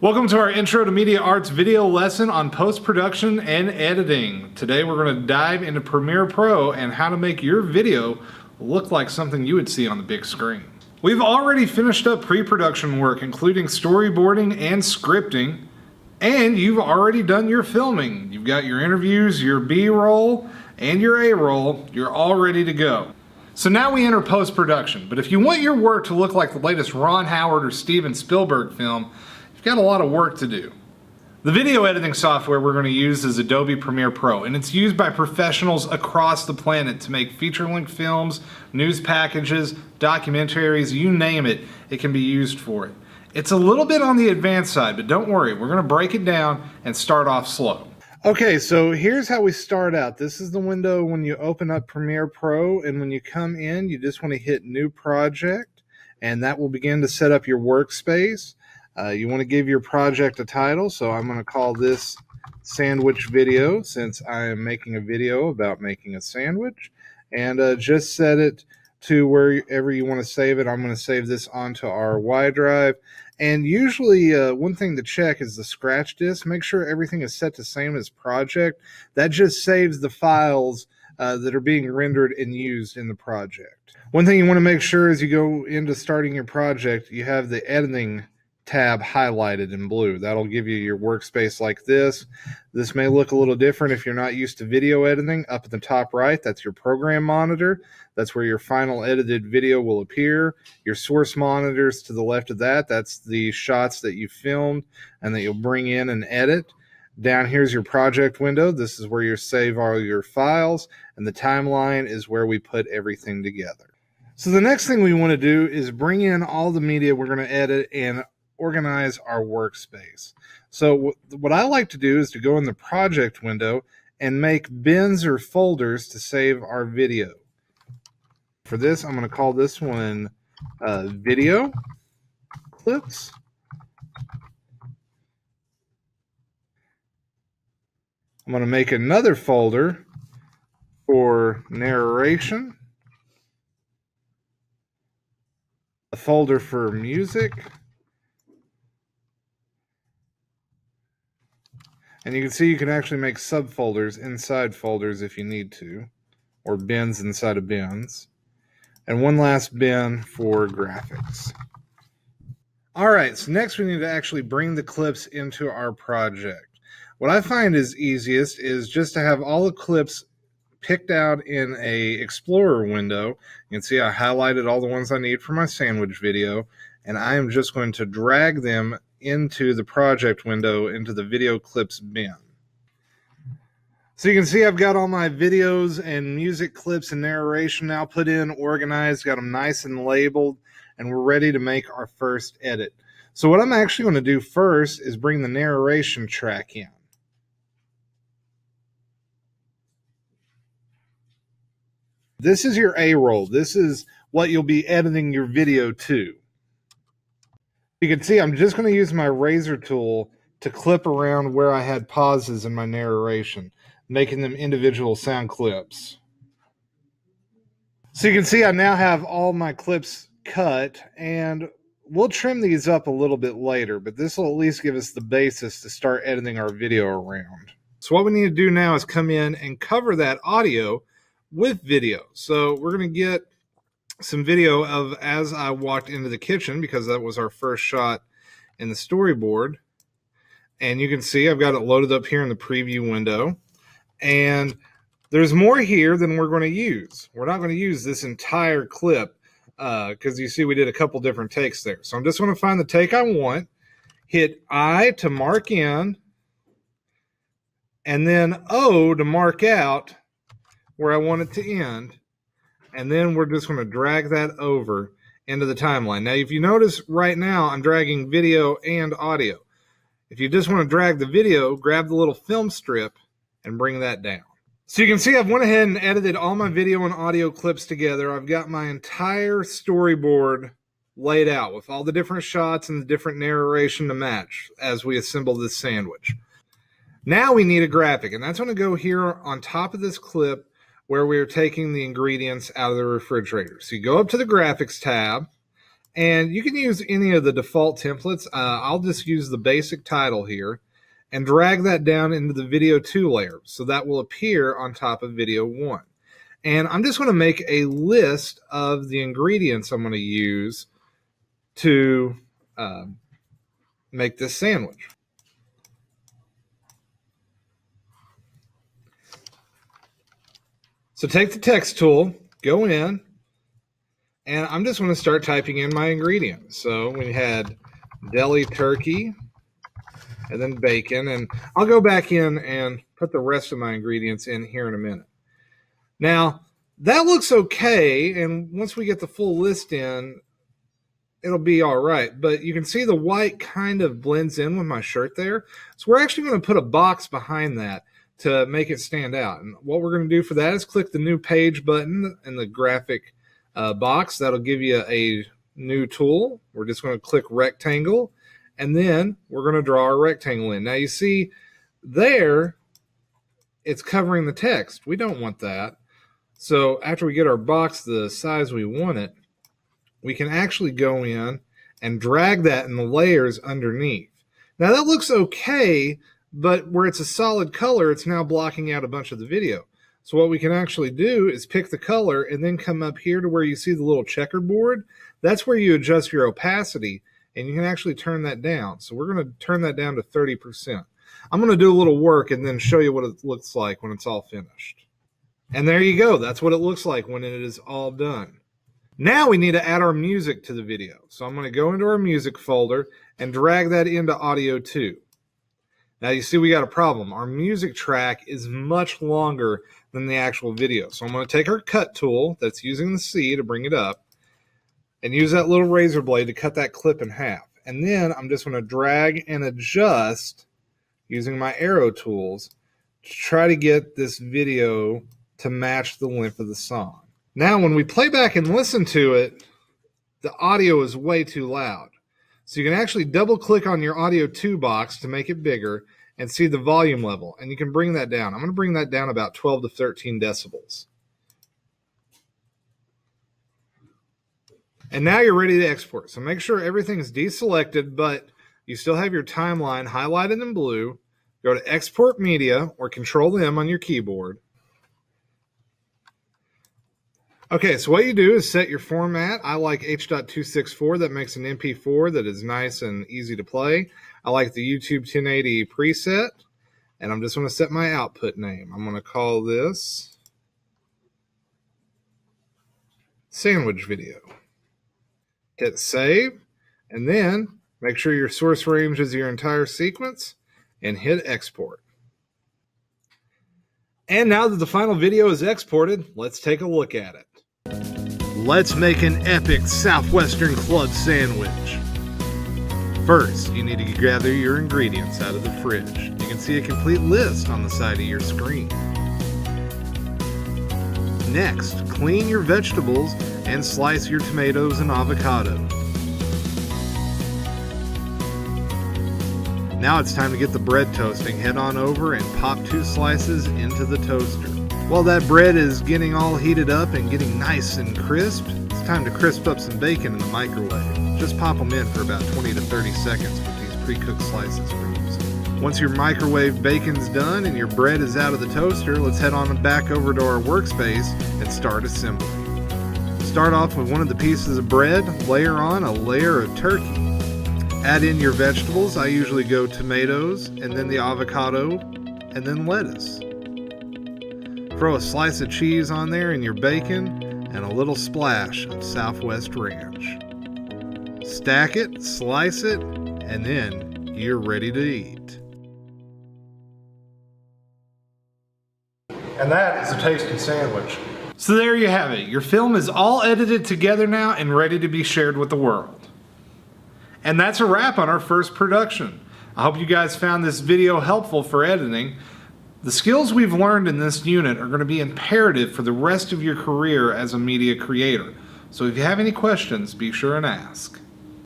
Welcome to our Intro to Media Arts video lesson on post-production and editing. Today we're going to dive into Premiere Pro and how to make your video look like something you would see on the big screen. We've already finished up pre-production work, including storyboarding and scripting, and you've already done your filming. You've got your interviews, your B-roll, and your A-roll. You're all ready to go. So now we enter post-production, but if you want your work to look like the latest Ron Howard or Steven Spielberg film, you've got a lot of work to do. The video editing software we're going to use is Adobe Premiere Pro, and it's used by professionals across the planet to make feature-length films, news packages, documentaries, you name it, it can be used for it. It's a little bit on the advanced side, but don't worry, we're going to break it down and start off slow. Okay, so here's how we start out. This is the window when you open up Premiere Pro, and when you come in, you just want to hit New Project, and that will begin to set up your workspace. You want to give your project a title, so I'm going to call this Sandwich Video since I am making a video about making a sandwich, and just set it to wherever you want to save it. I'm going to save this onto our Y drive, and usually one thing to check is the scratch disk. Make sure everything is set to same as project. That just saves the files that are being rendered and used in the project. One thing you want to make sure as you go into starting your project, you have the editing tab highlighted in blue. That'll give you your workspace like this. This may look a little different if you're not used to video editing. Up at the top right, that's your program monitor. That's where your final edited video will appear. Your source monitors to the left of that, that's the shots that you filmed and that you'll bring in and edit. Down here's your project window. This is where you save all your files, and the timeline is where we put everything together. So the next thing we want to do is bring in all the media we're going to edit and organize our workspace. So what I like to do is to go in the project window and make bins or folders to save our video. For this, I'm going to call this one video clips. I'm going to make another folder for narration, a folder for music, and you can see you can actually make subfolders inside folders if you need to, or bins inside of bins. And one last bin for graphics. Alright, so next we need to actually bring the clips into our project. What I find is easiest is just to have all the clips picked out in a Explorer window. You can see I highlighted all the ones I need for my sandwich video, and I am just going to drag them into the project window, into the video clips bin. So you can see I've got all my videos and music clips and narration now put in, organized, got them nice and labeled, and we're ready to make our first edit. So what I'm actually going to do first is bring the narration track in. This is your A-roll. This is what you'll be editing your video to. You can see I'm just going to use my razor tool to clip around where I had pauses in my narration, making them individual sound clips. So you can see I now have all my clips cut, and we'll trim these up a little bit later, but this will at least give us the basis to start editing our video around. So what we need to do now is come in and cover that audio with video. So we're going to get some video of as I walked into the kitchen, because that was our first shot in the storyboard. And you can see I've got it loaded up here in the preview window. And there's more here than we're going to use. We're not going to use this entire clip because you see we did a couple different takes there. So I'm just going to find the take I want, hit I to mark in, and then O to mark out where I want it to end. And then we're just going to drag that over into the timeline. Now, if you notice right now, I'm dragging video and audio. If you just want to drag the video, grab the little film strip and bring that down. So you can see I've went ahead and edited all my video and audio clips together. I've got my entire storyboard laid out with all the different shots and the different narration to match as we assemble this sandwich. Now we need a graphic, and that's going to go here on top of this clip where we're taking the ingredients out of the refrigerator. So you go up to the graphics tab, And you can use any of the default templates. I'll just use the basic title here and drag that down into the video 2 layer. So that will appear on top of video 1. And I'm just going to make a list of the ingredients I'm going to use to make this sandwich. So take the text tool, go in, and I'm just going to start typing in my ingredients. So we had deli turkey and then bacon, and I'll go back in and put the rest of my ingredients in here in a minute. Now, that looks okay, and once we get the full list in, it'll be all right. But you can see the white kind of blends in with my shirt there. So we're actually going to put a box behind that to make it stand out. And what we're going to do for that is click the new page button in the graphic box. That'll give you a new tool. We're just going to click rectangle, and then we're going to draw our rectangle in. Now you see there, it's covering the text. We don't want that. So after we get our box the size we want it, we can actually go in and drag that in the layers underneath. Now that looks okay, but where it's a solid color, it's now blocking out a bunch of the video. So what we can actually do is pick the color and then come up here to where you see the little checkerboard. That's where you adjust your opacity, and you can actually turn that down. So we're going to turn that down to 30%. I'm going to do a little work and then show you what it looks like when it's all finished. And there you go. That's what it looks like when it is all done. Now we need to add our music to the video. So I'm going to go into our music folder and drag that into audio 2. Now you see we got a problem. Our music track is much longer than the actual video. So I'm going to take our cut tool that's using the C to bring it up and use that little razor blade to cut that clip in half. And then I'm just going to drag and adjust using my arrow tools to try to get this video to match the length of the song. Now when we play back and listen to it, the audio is way too loud. So you can actually double click on your audio 2 box to make it bigger and see the volume level, and you can bring that down. I'm going to bring that down about 12 to 13 decibels. And now you're ready to export. So make sure everything is deselected, but you still have your timeline highlighted in blue. Go to Export Media or Control-M on your keyboard. Okay, so what you do is set your format. I like H.264. That makes an MP4 that is nice and easy to play. I like the YouTube 1080 preset, and I'm just going to set my output name. I'm going to call this Sandwich Video. Hit Save, and then make sure your source range is your entire sequence, and hit Export. And now that the final video is exported, let's take a look at it. Let's make an epic Southwestern club sandwich. First, you need to gather your ingredients out of the fridge. You can see a complete list on the side of your screen. Next, clean your vegetables and slice your tomatoes and avocado. Now it's time to get the bread toasting. Head on over and pop 2 slices into the toaster. While that bread is getting all heated up and getting nice and crisp, it's time to crisp up some bacon in the microwave. Just pop them in for about 20 to 30 seconds with these pre-cooked slices for use. Once your microwave bacon's done and your bread is out of the toaster, let's head on back over to our workspace and start assembly. Start off with one of the pieces of bread, layer on a layer of turkey. Add in your vegetables. I usually go tomatoes, and then the avocado, and then lettuce. Throw a slice of cheese on there and your bacon, and a little splash of Southwest Ranch. Stack it, slice it, and then you're ready to eat. And that is a tasty sandwich. So there you have it. Your film is all edited together now and ready to be shared with the world. And that's a wrap on our first production. I hope you guys found this video helpful for editing. The skills we've learned in this unit are going to be imperative for the rest of your career as a media creator. So if you have any questions, be sure and ask.